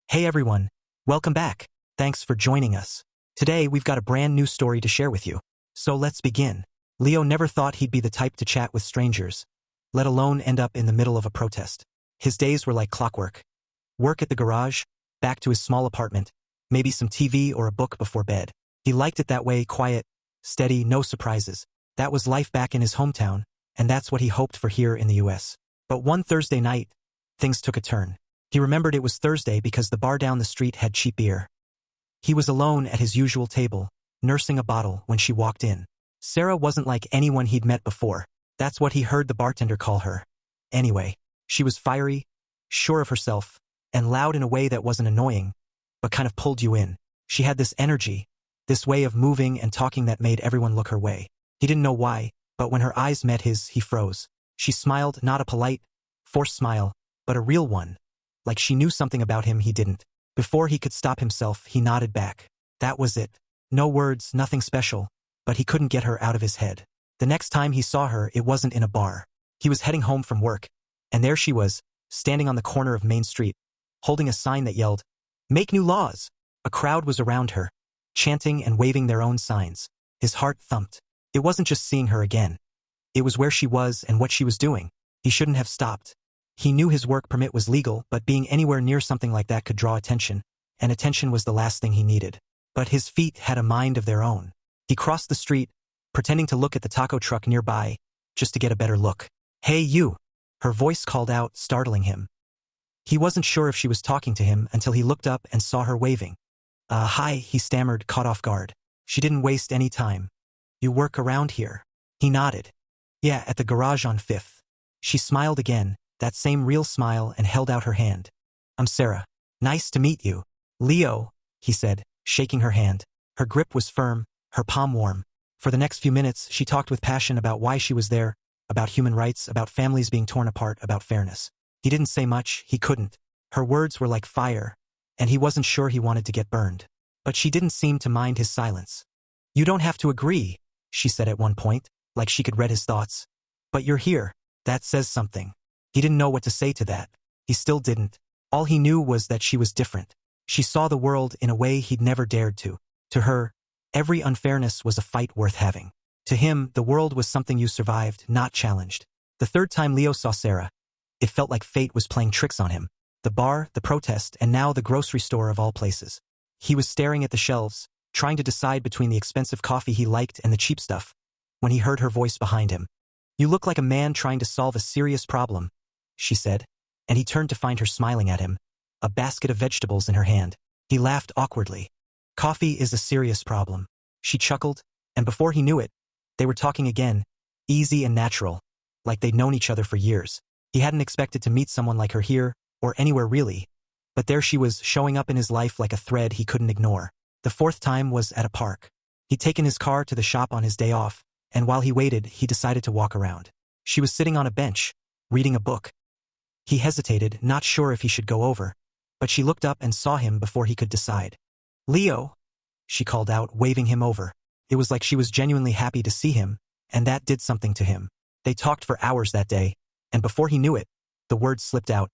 Hey everyone, welcome back. Thanks for joining us. Today we've got a brand new story to share with you. So let's begin. Leo never thought he'd be the type to chat with strangers, let alone end up in the middle of a protest. His days were like clockwork. Work at the garage, back to his small apartment, maybe some TV or a book before bed. He liked it that way, quiet, steady, no surprises. That was life back in his hometown, and that's what he hoped for here in the US. But one Thursday night, things took a turn. He remembered it was Thursday because the bar down the street had cheap beer. He was alone at his usual table, nursing a bottle when she walked in. Sarah wasn't like anyone he'd met before. That's what he heard the bartender call her. Anyway, she was fiery, sure of herself, and loud in a way that wasn't annoying, but kind of pulled you in. She had this energy, this way of moving and talking that made everyone look her way. He didn't know why, but when her eyes met his, he froze. She smiled, not a polite, forced smile, but a real one. Like she knew something about him he didn't. Before he could stop himself, he nodded back. That was it. No words, nothing special, but he couldn't get her out of his head. The next time he saw her, it wasn't in a bar. He was heading home from work, and there she was, standing on the corner of Main Street, holding a sign that yelled, "Make new laws!" A crowd was around her, chanting and waving their own signs. His heart thumped. It wasn't just seeing her again. It was where she was and what she was doing. He shouldn't have stopped. He knew his work permit was legal, but being anywhere near something like that could draw attention, and attention was the last thing he needed. But his feet had a mind of their own. He crossed the street, pretending to look at the taco truck nearby, just to get a better look. "Hey you!" Her voice called out, startling him. He wasn't sure if she was talking to him until he looked up and saw her waving. Hi," he stammered, caught off guard. She didn't waste any time. "You work around here?" He nodded. "Yeah, at the garage on 5th. She smiled again, that same real smile, and held out her hand. "I'm Sarah. Nice to meet you." "Leo," he said, shaking her hand. Her grip was firm, her palm warm. For the next few minutes, she talked with passion about why she was there, about human rights, about families being torn apart, about fairness. He didn't say much, he couldn't. Her words were like fire, and he wasn't sure he wanted to get burned. But she didn't seem to mind his silence. "You don't have to agree," she said at one point, like she could read his thoughts. "But you're here. That says something." He didn't know what to say to that. He still didn't. All he knew was that she was different. She saw the world in a way he'd never dared to. To her, every unfairness was a fight worth having. To him, the world was something you survived, not challenged. The third time Leo saw Sarah, it felt like fate was playing tricks on him. The bar, the protest, and now the grocery store of all places. He was staring at the shelves, trying to decide between the expensive coffee he liked and the cheap stuff, when he heard her voice behind him. "You look like a man trying to solve a serious problem," she said, and he turned to find her smiling at him, a basket of vegetables in her hand. He laughed awkwardly. "Coffee is a serious problem." She chuckled, and before he knew it, they were talking again, easy and natural, like they'd known each other for years. He hadn't expected to meet someone like her here, or anywhere really, but there she was, showing up in his life like a thread he couldn't ignore. The fourth time was at a park. He'd taken his car to the shop on his day off, and while he waited, he decided to walk around. She was sitting on a bench, reading a book. He hesitated, not sure if he should go over, but she looked up and saw him before he could decide. "Leo," she called out, waving him over. It was like she was genuinely happy to see him, and that did something to him. They talked for hours that day, and before he knew it, the words slipped out.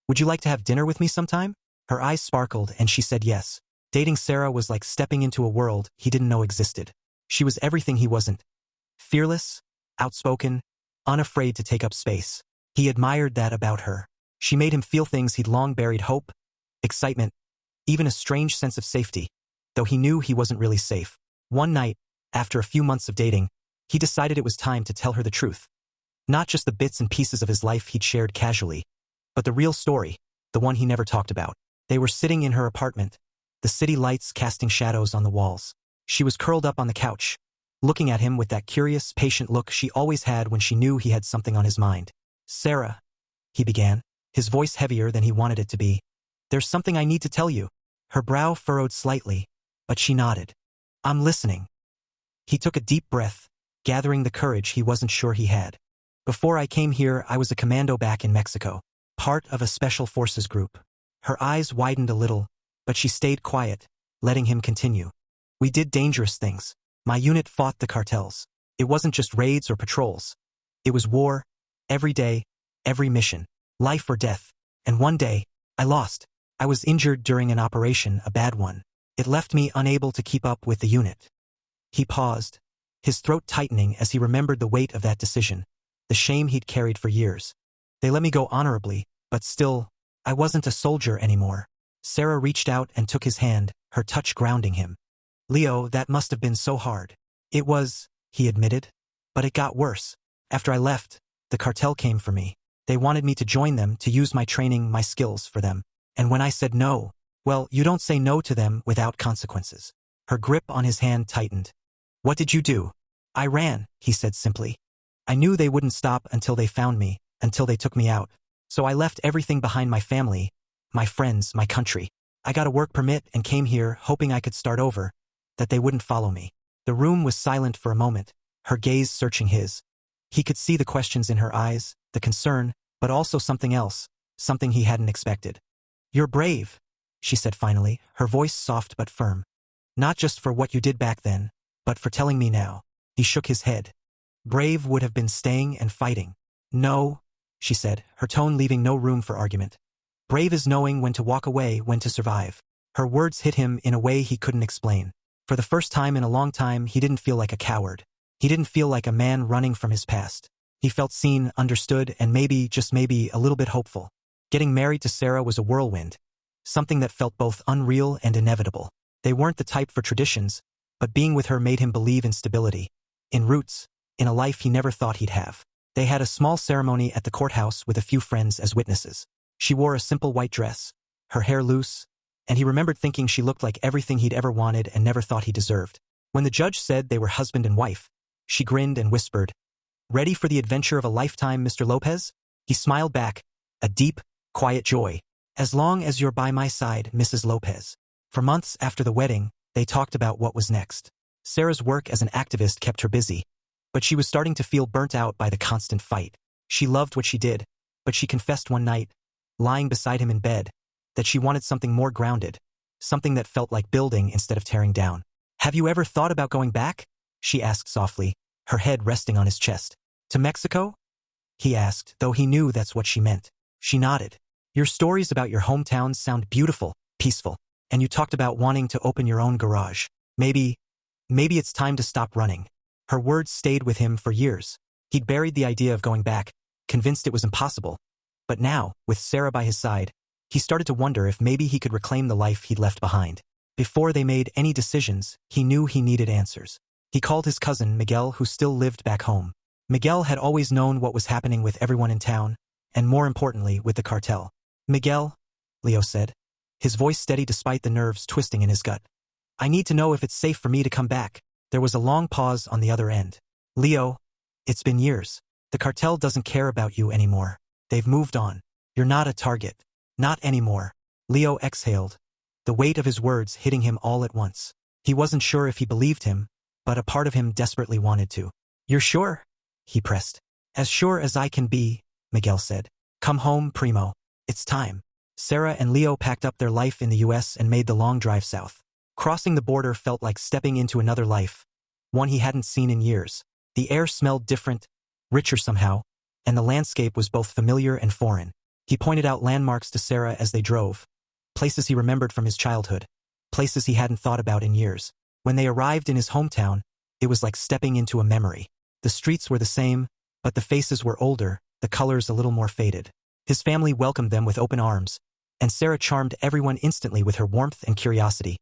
"Would you like to have dinner with me sometime?" Her eyes sparkled, and she said yes. Dating Sarah was like stepping into a world he didn't know existed. She was everything he wasn't. Fearless, outspoken, unafraid to take up space. He admired that about her. She made him feel things he'd long buried: hope, excitement, even a strange sense of safety, though he knew he wasn't really safe. One night, after a few months of dating, he decided it was time to tell her the truth. Not just the bits and pieces of his life he'd shared casually, but the real story, the one he never talked about. They were sitting in her apartment, the city lights casting shadows on the walls. She was curled up on the couch, looking at him with that curious, patient look she always had when she knew he had something on his mind. "Sarah," he began, his voice heavier than he wanted it to be. "There's something I need to tell you." Her brow furrowed slightly, but she nodded. "I'm listening." He took a deep breath, gathering the courage he wasn't sure he had. "Before I came here, I was a commando back in Mexico, part of a special forces group." Her eyes widened a little, but she stayed quiet, letting him continue. "We did dangerous things. My unit fought the cartels. It wasn't just raids or patrols. It was war, every day, every mission, life or death. And one day, I lost. I was injured during an operation, a bad one. It left me unable to keep up with the unit. He paused, his throat tightening as he remembered the weight of that decision, the shame he'd carried for years. They let me go honorably, but still, I wasn't a soldier anymore. Sarah reached out and took his hand, her touch grounding him. Leo, that must have been so hard. It was, he admitted. But it got worse. After I left, the cartel came for me. They wanted me to join them, to use my training, my skills for them. And when I said no, well, you don't say no to them without consequences. Her grip on his hand tightened. What did you do? I ran, he said simply. I knew they wouldn't stop until they found me, until they took me out. So I left everything behind, my family, my friends, my country. I got a work permit and came here hoping I could start over, that they wouldn't follow me. The room was silent for a moment, her gaze searching his. He could see the questions in her eyes, the concern, but also something else, something he hadn't expected. You're brave, she said finally, her voice soft but firm. Not just for what you did back then, but for telling me now. He shook his head. Brave would have been staying and fighting. No, she said, her tone leaving no room for argument. Brave is knowing when to walk away, when to survive. Her words hit him in a way he couldn't explain. For the first time in a long time, he didn't feel like a coward. He didn't feel like a man running from his past. He felt seen, understood, and maybe, just maybe, a little bit hopeful. Getting married to Sarah was a whirlwind. Something that felt both unreal and inevitable. They weren't the type for traditions, but being with her made him believe in stability, in roots, in a life he never thought he'd have. They had a small ceremony at the courthouse with a few friends as witnesses. She wore a simple white dress, her hair loose, and he remembered thinking she looked like everything he'd ever wanted and never thought he deserved. When the judge said they were husband and wife, she grinned and whispered, "Ready for the adventure of a lifetime, Mr. Lopez?" He smiled back, a deep, quiet joy. "As long as you're by my side, Mrs. Lopez." For months after the wedding, they talked about what was next. Sarah's work as an activist kept her busy, but she was starting to feel burnt out by the constant fight. She loved what she did, but she confessed one night, lying beside him in bed, that she wanted something more grounded, something that felt like building instead of tearing down. "Have you ever thought about going back?" she asked softly, her head resting on his chest. "To Mexico?" he asked, though he knew that's what she meant. She nodded. "Your stories about your hometowns sound beautiful, peaceful, and you talked about wanting to open your own garage. Maybe it's time to stop running." Her words stayed with him for years. He'd buried the idea of going back, convinced it was impossible. But now, with Sarah by his side, he started to wonder if maybe he could reclaim the life he'd left behind. Before they made any decisions, he knew he needed answers. He called his cousin, Miguel, who still lived back home. Miguel had always known what was happening with everyone in town, and more importantly, with the cartel. "Miguel," Leo said, his voice steady despite the nerves twisting in his gut. "I need to know if it's safe for me to come back." There was a long pause on the other end. "Leo, it's been years. The cartel doesn't care about you anymore. They've moved on. You're not a target. Not anymore." Leo exhaled, the weight of his words hitting him all at once. He wasn't sure if he believed him, but a part of him desperately wanted to. "You're sure?" he pressed. "As sure as I can be," Miguel said. "Come home, Primo. It's time." Sarah and Leo packed up their life in the US and made the long drive south. Crossing the border felt like stepping into another life, one he hadn't seen in years. The air smelled different, richer somehow, and the landscape was both familiar and foreign. He pointed out landmarks to Sarah as they drove, places he remembered from his childhood, places he hadn't thought about in years. When they arrived in his hometown, it was like stepping into a memory. The streets were the same, but the faces were older, the colors a little more faded. His family welcomed them with open arms, and Sarah charmed everyone instantly with her warmth and curiosity,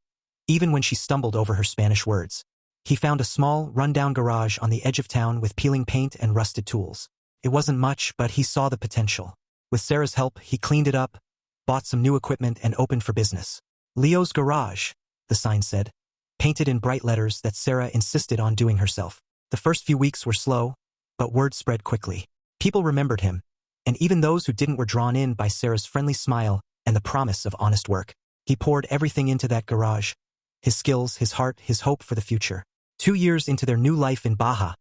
even when she stumbled over her Spanish words. He found a small, run-down garage on the edge of town with peeling paint and rusted tools. It wasn't much, but he saw the potential. With Sarah's help, he cleaned it up, bought some new equipment, and opened for business. "Leo's Garage," the sign said, painted in bright letters that Sarah insisted on doing herself. The first few weeks were slow, but word spread quickly. People remembered him, and even those who didn't were drawn in by Sarah's friendly smile and the promise of honest work. He poured everything into that garage, his skills, his heart, his hope for the future. 2 years into their new life in Baja,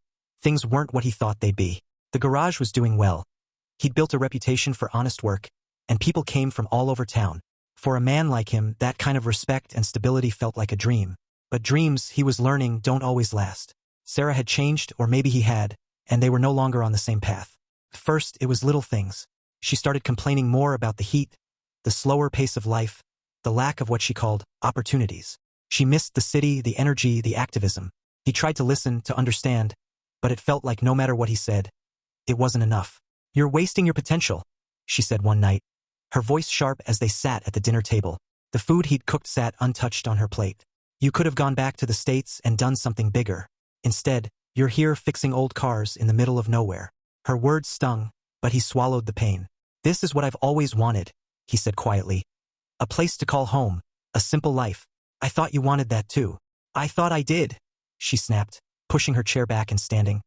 things weren't what he thought they'd be. The garage was doing well. He'd built a reputation for honest work, and people came from all over town. For a man like him, that kind of respect and stability felt like a dream. But dreams, he was learning, don't always last. Sarah had changed, or maybe he had, and they were no longer on the same path. First, it was little things. She started complaining more about the heat, the slower pace of life, the lack of what she called opportunities. She missed the city, the energy, the activism. He tried to listen, to understand, but it felt like no matter what he said, it wasn't enough. "You're wasting your potential," she said one night, her voice sharp as they sat at the dinner table. The food he'd cooked sat untouched on her plate. "You could have gone back to the States and done something bigger. Instead, you're here fixing old cars in the middle of nowhere." Her words stung, but he swallowed the pain. "This is what I've always wanted," he said quietly. "A place to call home, a simple life. I thought you wanted that too." "I thought I did," she snapped, pushing her chair back and standing.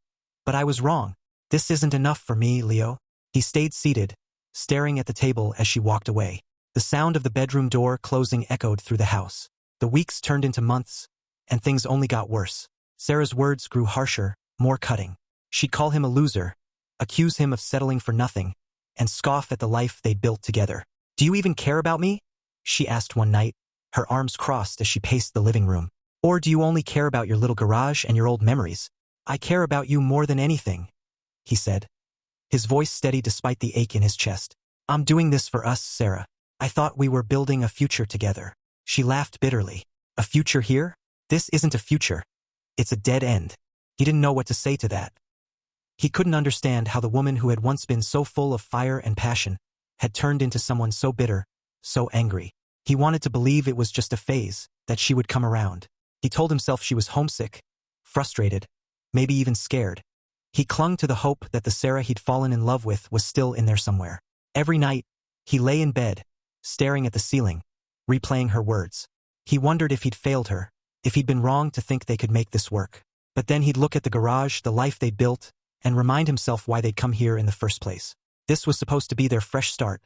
"But I was wrong. This isn't enough for me, Leo." He stayed seated, staring at the table as she walked away. The sound of the bedroom door closing echoed through the house. The weeks turned into months, and things only got worse. Sarah's words grew harsher, more cutting. She'd call him a loser, accuse him of settling for nothing, and scoff at the life they'd built together. "Do you even care about me?" she asked one night, her arms crossed as she paced the living room. "Or do you only care about your little garage and your old memories?" "I care about you more than anything," he said, his voice steady despite the ache in his chest. "I'm doing this for us, Sarah. I thought we were building a future together." She laughed bitterly. "A future here? This isn't a future. It's a dead end." He didn't know what to say to that. He couldn't understand how the woman who had once been so full of fire and passion had turned into someone so bitter, so angry. He wanted to believe it was just a phase, that she would come around. He told himself she was homesick, frustrated, maybe even scared. He clung to the hope that the Sarah he'd fallen in love with was still in there somewhere. Every night, he lay in bed, staring at the ceiling, replaying her words. He wondered if he'd failed her, if he'd been wrong to think they could make this work. But then he'd look at the garage, the life they'd built, and remind himself why they'd come here in the first place. This was supposed to be their fresh start,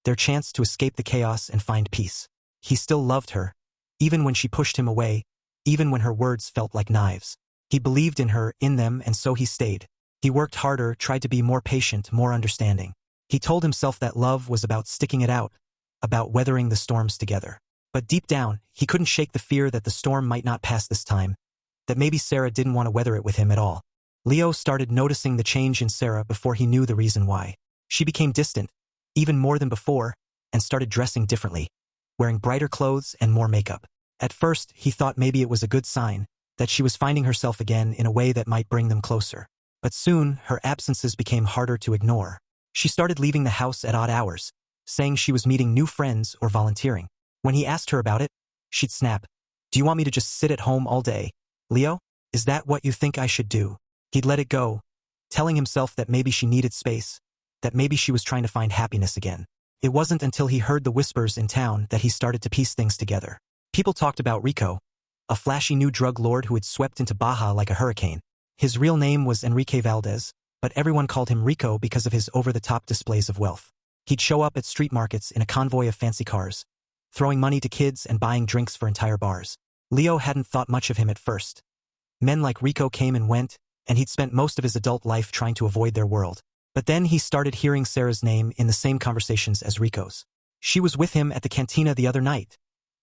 their chance to escape the chaos and find peace. He still loved her, even when she pushed him away, even when her words felt like knives. He believed in her, in them, and so he stayed. He worked harder, tried to be more patient, more understanding. He told himself that love was about sticking it out, about weathering the storms together. But deep down, he couldn't shake the fear that the storm might not pass this time, that maybe Sarah didn't want to weather it with him at all. Leo started noticing the change in Sarah before he knew the reason why. She became distant, even more than before, and started dressing differently, wearing brighter clothes and more makeup. At first, he thought maybe it was a good sign, that she was finding herself again in a way that might bring them closer. But soon, her absences became harder to ignore. She started leaving the house at odd hours, saying she was meeting new friends or volunteering. When he asked her about it, she'd snap, "Do you want me to just sit at home all day, Leo? Is that what you think I should do?" He'd let it go, telling himself that maybe she needed space, that maybe she was trying to find happiness again. It wasn't until he heard the whispers in town that he started to piece things together. People talked about Rico, a flashy new drug lord who had swept into Baja like a hurricane. His real name was Enrique Valdez, but everyone called him Rico because of his over-the-top displays of wealth. He'd show up at street markets in a convoy of fancy cars, throwing money to kids and buying drinks for entire bars. Leo hadn't thought much of him at first. Men like Rico came and went, and he'd spent most of his adult life trying to avoid their world. But then he started hearing Sarah's name in the same conversations as Rico's. "She was with him at the cantina the other night,"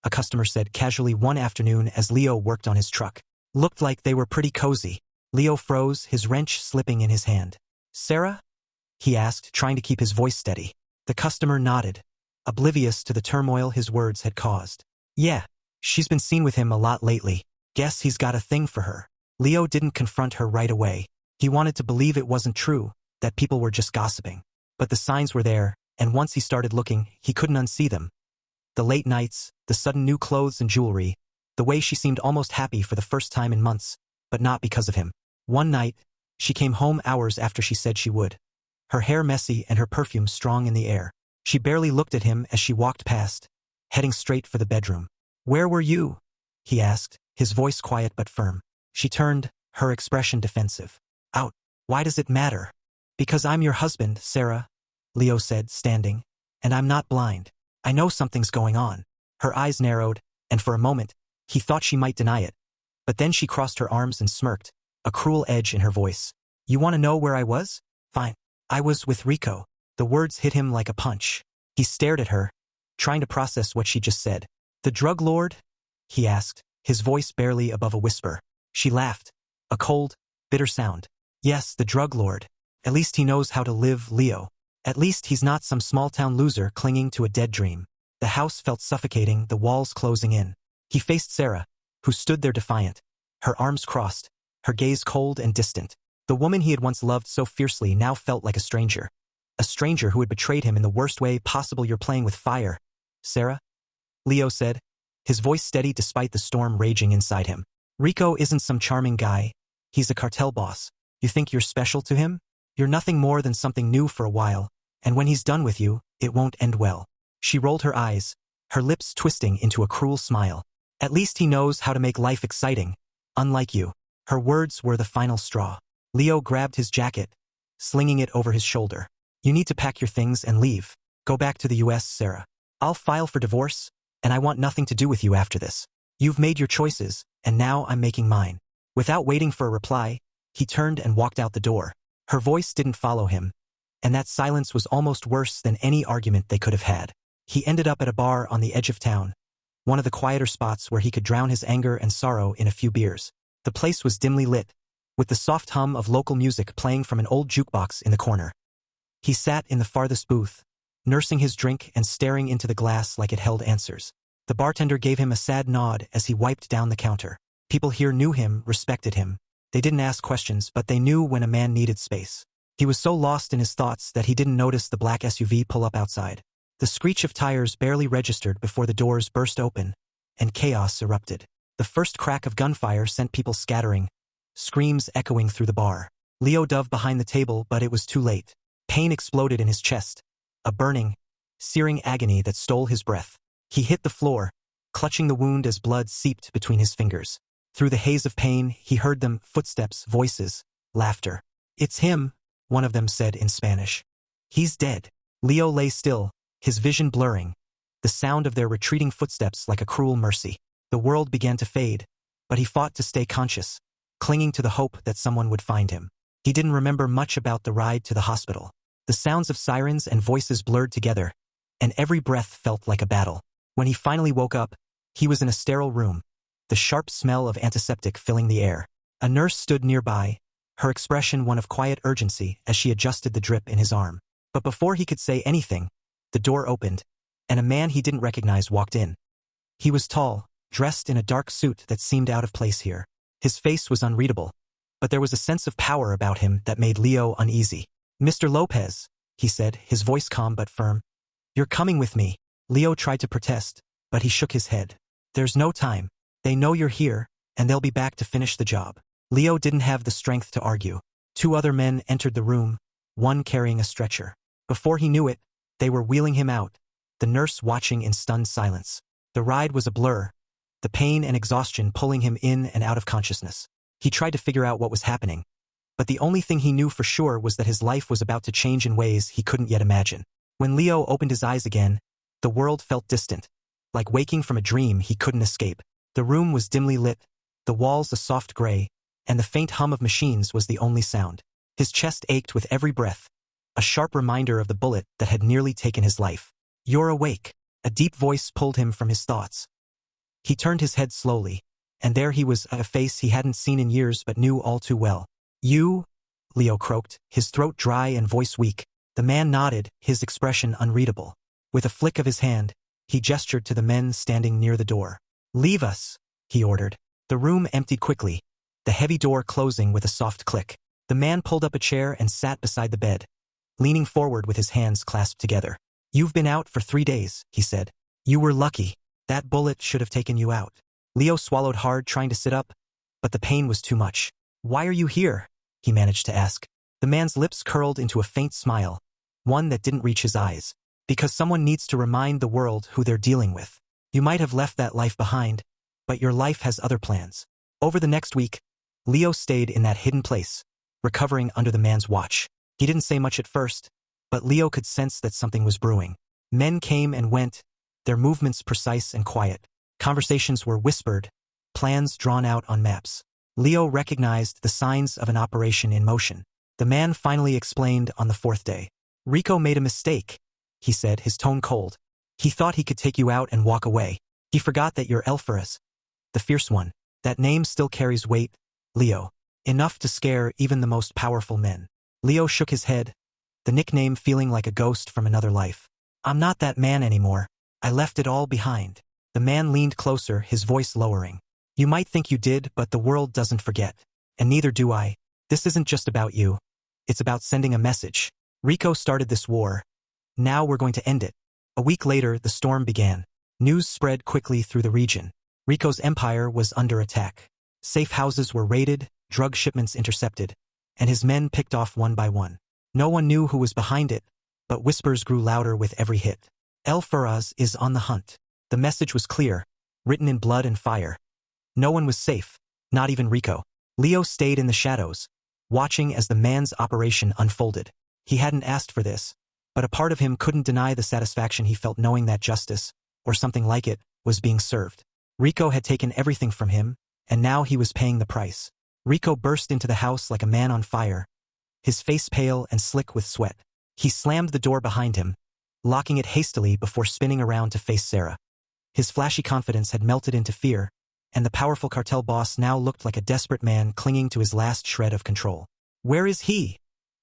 a customer said casually one afternoon as Leo worked on his truck. "Looked like they were pretty cozy." Leo froze, his wrench slipping in his hand. "Sarah?" he asked, trying to keep his voice steady. The customer nodded, oblivious to the turmoil his words had caused. "Yeah, she's been seen with him a lot lately. Guess he's got a thing for her." Leo didn't confront her right away. He wanted to believe it wasn't true, that people were just gossiping. But the signs were there, and once he started looking, he couldn't unsee them. The late nights, the sudden new clothes and jewelry, the way she seemed almost happy for the first time in months, but not because of him. One night, she came home hours after she said she would, her hair messy and her perfume strong in the air. She barely looked at him as she walked past, heading straight for the bedroom. "Where were you?" he asked, his voice quiet but firm. She turned, her expression defensive. "Out. Why does it matter?" "Because I'm your husband, Sarah," Leo said, standing, "and I'm not blind. I know something's going on." Her eyes narrowed, and for a moment, he thought she might deny it. But then she crossed her arms and smirked, a cruel edge in her voice. "You want to know where I was? Fine. I was with Rico." The words hit him like a punch. He stared at her, trying to process what she just said. "The drug lord?" he asked, his voice barely above a whisper. She laughed, a cold, bitter sound. "Yes, the drug lord. At least he knows how to live, Leo. At least he's not some small-town loser clinging to a dead dream." The house felt suffocating, the walls closing in. He faced Sarah, who stood there defiant, her arms crossed, her gaze cold and distant. The woman he had once loved so fiercely now felt like a stranger. A stranger who had betrayed him in the worst way possible. "You're playing with fire, Sarah," Leo said, his voice steady despite the storm raging inside him. "Rico isn't some charming guy. He's a cartel boss. You think you're special to him? You're nothing more than something new for a while, and when he's done with you, it won't end well." She rolled her eyes, her lips twisting into a cruel smile. "At least he knows how to make life exciting, unlike you." Her words were the final straw. Leo grabbed his jacket, slinging it over his shoulder. "You need to pack your things and leave. Go back to the US, Sarah. I'll file for divorce, and I want nothing to do with you after this. You've made your choices, and now I'm making mine." Without waiting for a reply, he turned and walked out the door. Her voice didn't follow him, and that silence was almost worse than any argument they could have had. He ended up at a bar on the edge of town, one of the quieter spots where he could drown his anger and sorrow in a few beers. The place was dimly lit, with the soft hum of local music playing from an old jukebox in the corner. He sat in the farthest booth, nursing his drink and staring into the glass like it held answers. The bartender gave him a sad nod as he wiped down the counter. People here knew him, respected him. They didn't ask questions, but they knew when a man needed space. He was so lost in his thoughts that he didn't notice the black SUV pull up outside. The screech of tires barely registered before the doors burst open, and chaos erupted. The first crack of gunfire sent people scattering, screams echoing through the bar. Leo dove behind the table, but it was too late. Pain exploded in his chest, a burning, searing agony that stole his breath. He hit the floor, clutching the wound as blood seeped between his fingers. Through the haze of pain, he heard them, footsteps, voices, laughter. "It's him," one of them said in Spanish. "He's dead." Leo lay still, his vision blurring, the sound of their retreating footsteps like a cruel mercy. The world began to fade, but he fought to stay conscious, clinging to the hope that someone would find him. He didn't remember much about the ride to the hospital. The sounds of sirens and voices blurred together, and every breath felt like a battle. When he finally woke up, he was in a sterile room, the sharp smell of antiseptic filling the air. A nurse stood nearby, her expression one of quiet urgency as she adjusted the drip in his arm. But before he could say anything, the door opened, and a man he didn't recognize walked in. He was tall, dressed in a dark suit that seemed out of place here. His face was unreadable, but there was a sense of power about him that made Leo uneasy. "Mr. Lopez," he said, his voice calm but firm. "You're coming with me." Leo tried to protest, but he shook his head. "There's no time. They know you're here, and they'll be back to finish the job." Leo didn't have the strength to argue. Two other men entered the room, one carrying a stretcher. Before he knew it, they were wheeling him out, the nurse watching in stunned silence. The ride was a blur, the pain and exhaustion pulling him in and out of consciousness. He tried to figure out what was happening, but the only thing he knew for sure was that his life was about to change in ways he couldn't yet imagine. When Leo opened his eyes again, the world felt distant, like waking from a dream he couldn't escape. The room was dimly lit, the walls a soft gray, and the faint hum of machines was the only sound. His chest ached with every breath, a sharp reminder of the bullet that had nearly taken his life. "You're awake." A deep voice pulled him from his thoughts. He turned his head slowly, and there he was, a face he hadn't seen in years but knew all too well. "You?" Leo croaked, his throat dry and voice weak. The man nodded, his expression unreadable. With a flick of his hand, he gestured to the men standing near the door. "Leave us," he ordered. The room emptied quickly, the heavy door closing with a soft click. The man pulled up a chair and sat beside the bed, leaning forward with his hands clasped together. "You've been out for 3 days," he said. "You were lucky. That bullet should have taken you out." Leo swallowed hard, trying to sit up, but the pain was too much. "Why are you here?" he managed to ask. The man's lips curled into a faint smile, one that didn't reach his eyes. "Because someone needs to remind the world who they're dealing with. You might have left that life behind, but your life has other plans." Over the next week, Leo stayed in that hidden place, recovering under the man's watch. He didn't say much at first, but Leo could sense that something was brewing. Men came and went, their movements precise and quiet. Conversations were whispered, plans drawn out on maps. Leo recognized the signs of an operation in motion. The man finally explained on the 4th day. "Rico made a mistake," he said, his tone cold. "He thought he could take you out and walk away. He forgot that you're Elpharis, the fierce one. That name still carries weight, Leo. Enough to scare even the most powerful men." Leo shook his head, the nickname feeling like a ghost from another life. "I'm not that man anymore. I left it all behind. The man leaned closer, his voice lowering. You might think you did, but the world doesn't forget. And neither do I. This isn't just about you. It's about sending a message. Rico started this war. Now we're going to end it. A week later, the storm began. News spread quickly through the region. Rico's empire was under attack. Safe houses were raided, drug shipments intercepted, and his men picked off one by one. No one knew who was behind it, but whispers grew louder with every hit. El Faraz is on the hunt. The message was clear, written in blood and fire. No one was safe, not even Rico. Leo stayed in the shadows, watching as the man's operation unfolded. He hadn't asked for this, but a part of him couldn't deny the satisfaction he felt knowing that justice, or something like it, was being served. Rico had taken everything from him, and now he was paying the price. Rico burst into the house like a man on fire, his face pale and slick with sweat. He slammed the door behind him, locking it hastily before spinning around to face Sarah. His flashy confidence had melted into fear, and the powerful cartel boss now looked like a desperate man clinging to his last shred of control. "Where is he?"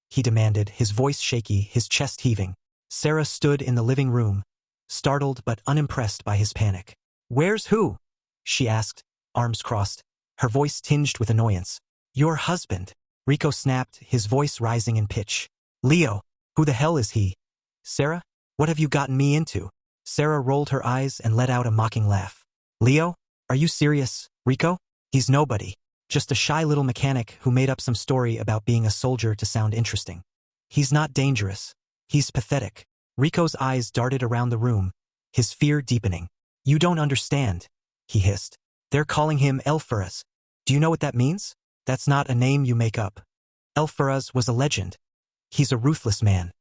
he demanded, his voice shaky, his chest heaving. Sarah stood in the living room, startled but unimpressed by his panic. "Where's who?" she asked, arms crossed, her voice tinged with annoyance. "Your husband," Rico snapped, his voice rising in pitch. "Leo, who the hell is he?" "Sarah, what have you gotten me into?" Sarah rolled her eyes and let out a mocking laugh. "Leo? Are you serious, Rico? He's nobody. Just a shy little mechanic who made up some story about being a soldier to sound interesting. He's not dangerous. He's pathetic." Rico's eyes darted around the room, his fear deepening. "You don't understand," he hissed. "They're calling him El Faraz. Do you know what that means? That's not a name you make up. El Faraz was a legend. He's a ruthless man.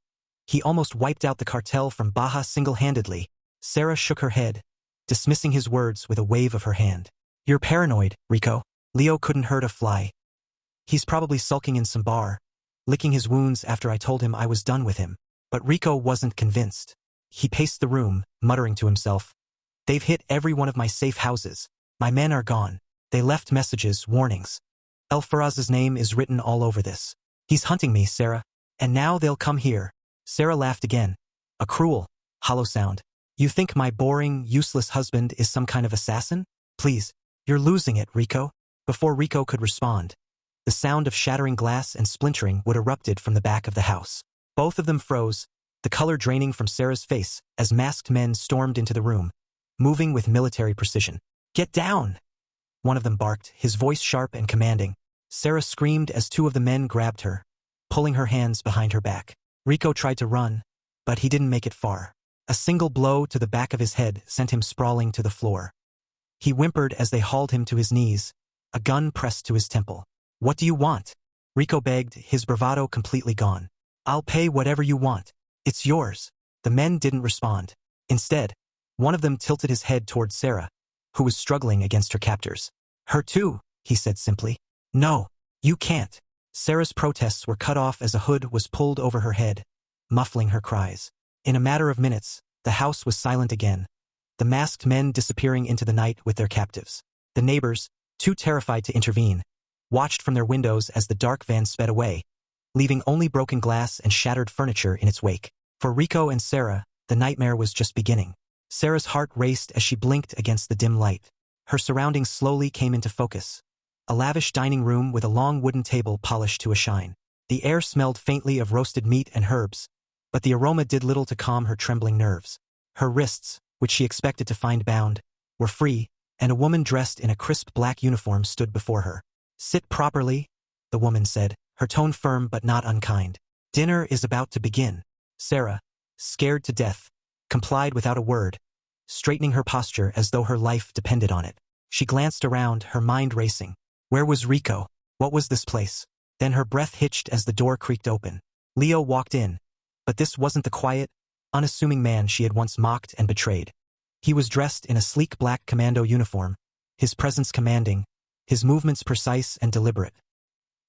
He almost wiped out the cartel from Baja single-handedly." Sarah shook her head, dismissing his words with a wave of her hand. "You're paranoid, Rico. Leo couldn't hurt a fly. He's probably sulking in some bar, licking his wounds after I told him I was done with him." But Rico wasn't convinced. He paced the room, muttering to himself. "They've hit every one of my safe houses. My men are gone. They left messages, warnings. El Faraz's name is written all over this. He's hunting me, Sarah. And now they'll come here." Sarah laughed again, a cruel, hollow sound. "You think my boring, useless husband is some kind of assassin? Please, you're losing it, Rico." Before Rico could respond, the sound of shattering glass and splintering would erupted from the back of the house. Both of them froze, the color draining from Sarah's face as masked men stormed into the room, moving with military precision. "Get down!" one of them barked, his voice sharp and commanding. Sarah screamed as two of the men grabbed her, pulling her hands behind her back. Rico tried to run, but he didn't make it far. A single blow to the back of his head sent him sprawling to the floor. He whimpered as they hauled him to his knees, a gun pressed to his temple. "What do you want?" Rico begged, his bravado completely gone. "I'll pay whatever you want. It's yours." The men didn't respond. Instead, one of them tilted his head toward Sarah, who was struggling against her captors. "Her too," he said simply. "No, you can't." Sarah's protests were cut off as a hood was pulled over her head, muffling her cries. In a matter of minutes, the house was silent again, the masked men disappearing into the night with their captives. The neighbors, too terrified to intervene, watched from their windows as the dark van sped away, leaving only broken glass and shattered furniture in its wake. For Rico and Sarah, the nightmare was just beginning. Sarah's heart raced as she blinked against the dim light. Her surroundings slowly came into focus. A lavish dining room with a long wooden table polished to a shine. The air smelled faintly of roasted meat and herbs, but the aroma did little to calm her trembling nerves. Her wrists, which she expected to find bound, were free, and a woman dressed in a crisp black uniform stood before her. "Sit properly," the woman said, her tone firm but not unkind. "Dinner is about to begin." Sarah, scared to death, complied without a word, straightening her posture as though her life depended on it. She glanced around, her mind racing. Where was Rico? What was this place? Then her breath hitched as the door creaked open. Leo walked in, but this wasn't the quiet, unassuming man she had once mocked and betrayed. He was dressed in a sleek black commando uniform, his presence commanding, his movements precise and deliberate.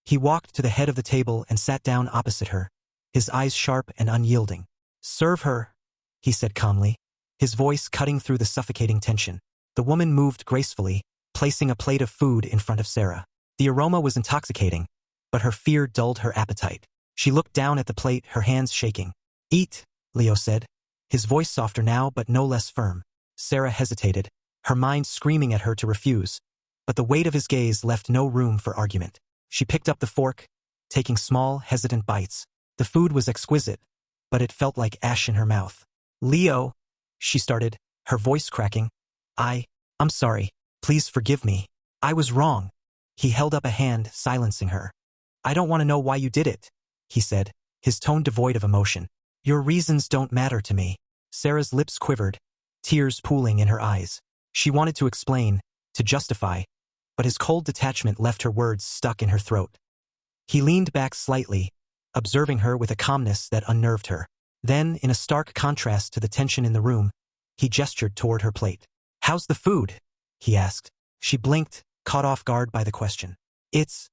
He walked to the head of the table and sat down opposite her, his eyes sharp and unyielding. "Serve her," he said calmly, his voice cutting through the suffocating tension. The woman moved gracefully, placing a plate of food in front of Sarah. The aroma was intoxicating, but her fear dulled her appetite. She looked down at the plate, her hands shaking. "Eat," Leo said, his voice softer now but no less firm. Sarah hesitated, her mind screaming at her to refuse, but the weight of his gaze left no room for argument. She picked up the fork, taking small, hesitant bites. The food was exquisite, but it felt like ash in her mouth. "Leo," she started, her voice cracking. I'm sorry. Please forgive me. I was wrong." He held up a hand, silencing her. "I don't want to know why you did it," he said, his tone devoid of emotion. "Your reasons don't matter to me." Sarah's lips quivered, tears pooling in her eyes. She wanted to explain, to justify, but his cold detachment left her words stuck in her throat. He leaned back slightly, observing her with a calmness that unnerved her. Then, in a stark contrast to the tension in the room, he gestured toward her plate. "How's the food?" he asked. She blinked, caught off guard by the question. It's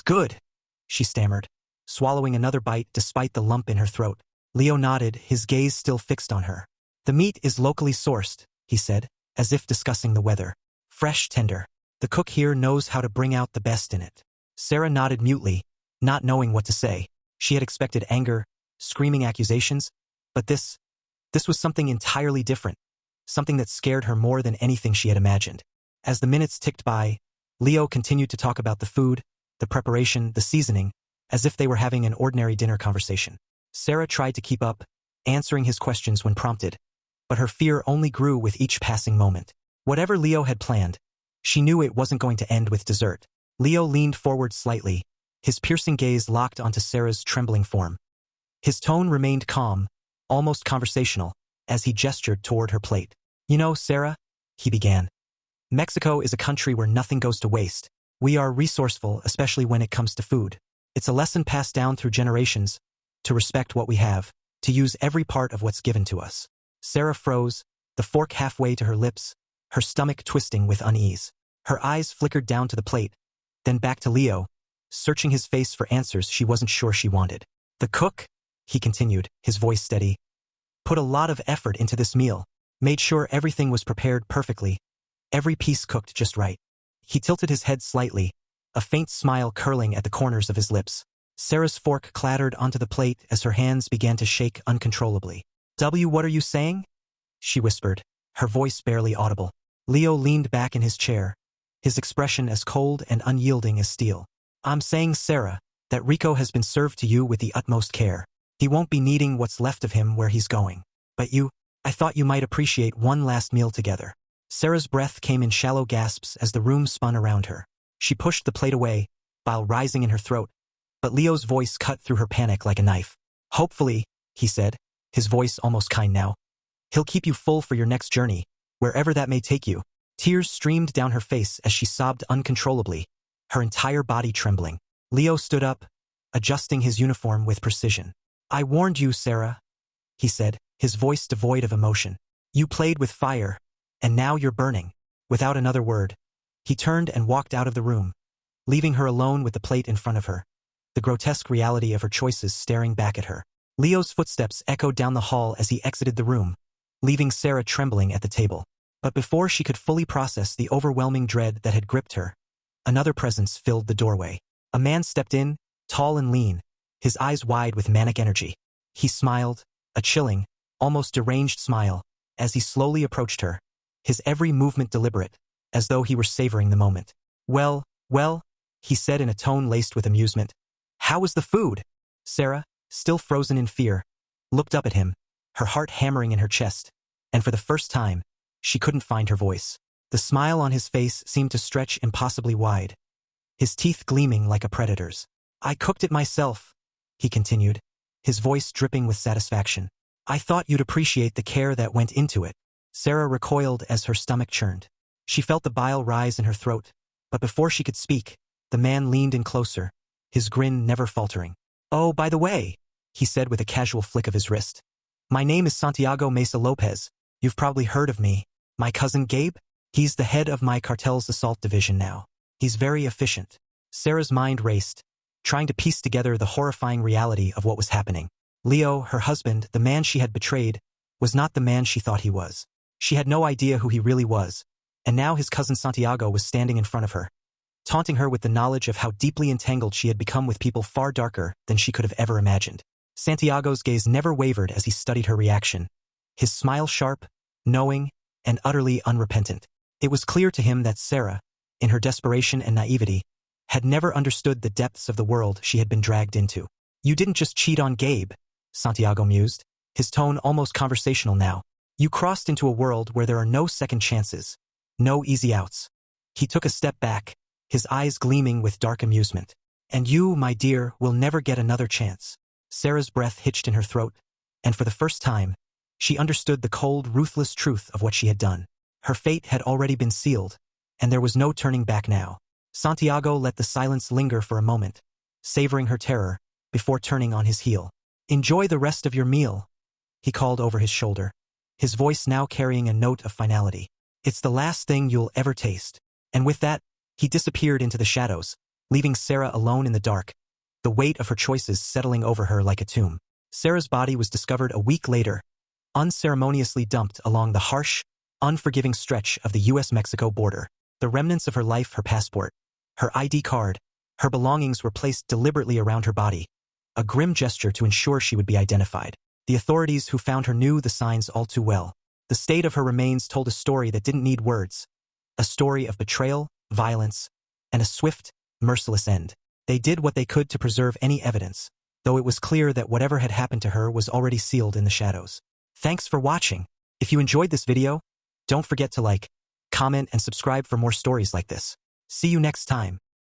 good," she stammered, swallowing another bite despite the lump in her throat. Leo nodded, his gaze still fixed on her. "The meat is locally sourced," he said, as if discussing the weather. "Fresh, tender. The cook here knows how to bring out the best in it." Sarah nodded mutely, not knowing what to say. She had expected anger, screaming accusations, but this was something entirely different, something that scared her more than anything she had imagined. As the minutes ticked by, Leo continued to talk about the food, the preparation, the seasoning, as if they were having an ordinary dinner conversation. Sarah tried to keep up, answering his questions when prompted, but her fear only grew with each passing moment. Whatever Leo had planned, she knew it wasn't going to end with dessert. Leo leaned forward slightly, his piercing gaze locked onto Sarah's trembling form. His tone remained calm, almost conversational, as he gestured toward her plate. "You know, Sarah," he began, "Mexico is a country where nothing goes to waste. We are resourceful, especially when it comes to food. It's a lesson passed down through generations, to respect what we have, to use every part of what's given to us." Sarah froze, the fork halfway to her lips, her stomach twisting with unease. Her eyes flickered down to the plate, then back to Leo, searching his face for answers she wasn't sure she wanted. "The cook," he continued, his voice steady, "put a lot of effort into this meal, made sure everything was prepared perfectly, every piece cooked just right." He tilted his head slightly, a faint smile curling at the corners of his lips. Sarah's fork clattered onto the plate as her hands began to shake uncontrollably. What are you saying?" she whispered, her voice barely audible. Leo leaned back in his chair, his expression as cold and unyielding as steel. "I'm saying, Sarah, that Rico has been served to you with the utmost care. He won't be needing what's left of him where he's going. But I thought you might appreciate one last meal together." Sarah's breath came in shallow gasps as the room spun around her. She pushed the plate away, bile rising in her throat, but Leo's voice cut through her panic like a knife. "Hopefully," he said, his voice almost kind now, "he'll keep you full for your next journey, wherever that may take you." Tears streamed down her face as she sobbed uncontrollably, her entire body trembling. Leo stood up, adjusting his uniform with precision. "I warned you, Sarah," he said, his voice devoid of emotion. "You played with fire, and now you're burning." Without another word, he turned and walked out of the room, leaving her alone with the plate in front of her, the grotesque reality of her choices staring back at her. Leo's footsteps echoed down the hall as he exited the room, leaving Sarah trembling at the table. But before she could fully process the overwhelming dread that had gripped her, another presence filled the doorway. A man stepped in, tall and lean, his eyes wide with manic energy. He smiled, a chilling, almost deranged smile, as he slowly approached her, his every movement deliberate, as though he were savoring the moment. Well, he said in a tone laced with amusement. "How was the food?" Sarah, still frozen in fear, looked up at him, her heart hammering in her chest, and for the first time, she couldn't find her voice. The smile on his face seemed to stretch impossibly wide, his teeth gleaming like a predator's. "I cooked it myself," he continued, his voice dripping with satisfaction. "I thought you'd appreciate the care that went into it." Sarah recoiled as her stomach churned. She felt the bile rise in her throat, but before she could speak, the man leaned in closer, his grin never faltering. "Oh, by the way," he said with a casual flick of his wrist. "My name is Santiago Mesa Lopez. You've probably heard of me. My cousin Gabe? He's the head of my cartel's assault division now. He's very efficient." Sarah's mind raced, trying to piece together the horrifying reality of what was happening. Leo, her husband, the man she had betrayed, was not the man she thought he was. She had no idea who he really was, and now his cousin Santiago was standing in front of her, taunting her with the knowledge of how deeply entangled she had become with people far darker than she could have ever imagined. Santiago's gaze never wavered as he studied her reaction, his smile sharp, knowing, and utterly unrepentant. It was clear to him that Sarah, in her desperation and naivety, had never understood the depths of the world she had been dragged into. "You didn't just cheat on Gabe," Santiago mused, his tone almost conversational now. "You crossed into a world where there are no second chances, no easy outs." He took a step back, his eyes gleaming with dark amusement. "And you, my dear, will never get another chance." Sarah's breath hitched in her throat, and for the first time, she understood the cold, ruthless truth of what she had done. Her fate had already been sealed, and there was no turning back now. Santiago let the silence linger for a moment, savoring her terror, before turning on his heel. "Enjoy the rest of your meal," he called over his shoulder, his voice now carrying a note of finality. "It's the last thing you'll ever taste." And with that, he disappeared into the shadows, leaving Sarah alone in the dark, the weight of her choices settling over her like a tomb. Sarah's body was discovered a week later, unceremoniously dumped along the harsh, unforgiving stretch of the US-Mexico border. The remnants of her life, her passport, her ID card, her belongings were placed deliberately around her body, a grim gesture to ensure she would be identified. The authorities who found her knew the signs all too well. The state of her remains told a story that didn't need words, a story of betrayal, violence, and a swift, merciless end. They did what they could to preserve any evidence, though it was clear that whatever had happened to her was already sealed in the shadows. Thanks for watching. If you enjoyed this video, don't forget to like, comment, and subscribe for more stories like this. See you next time.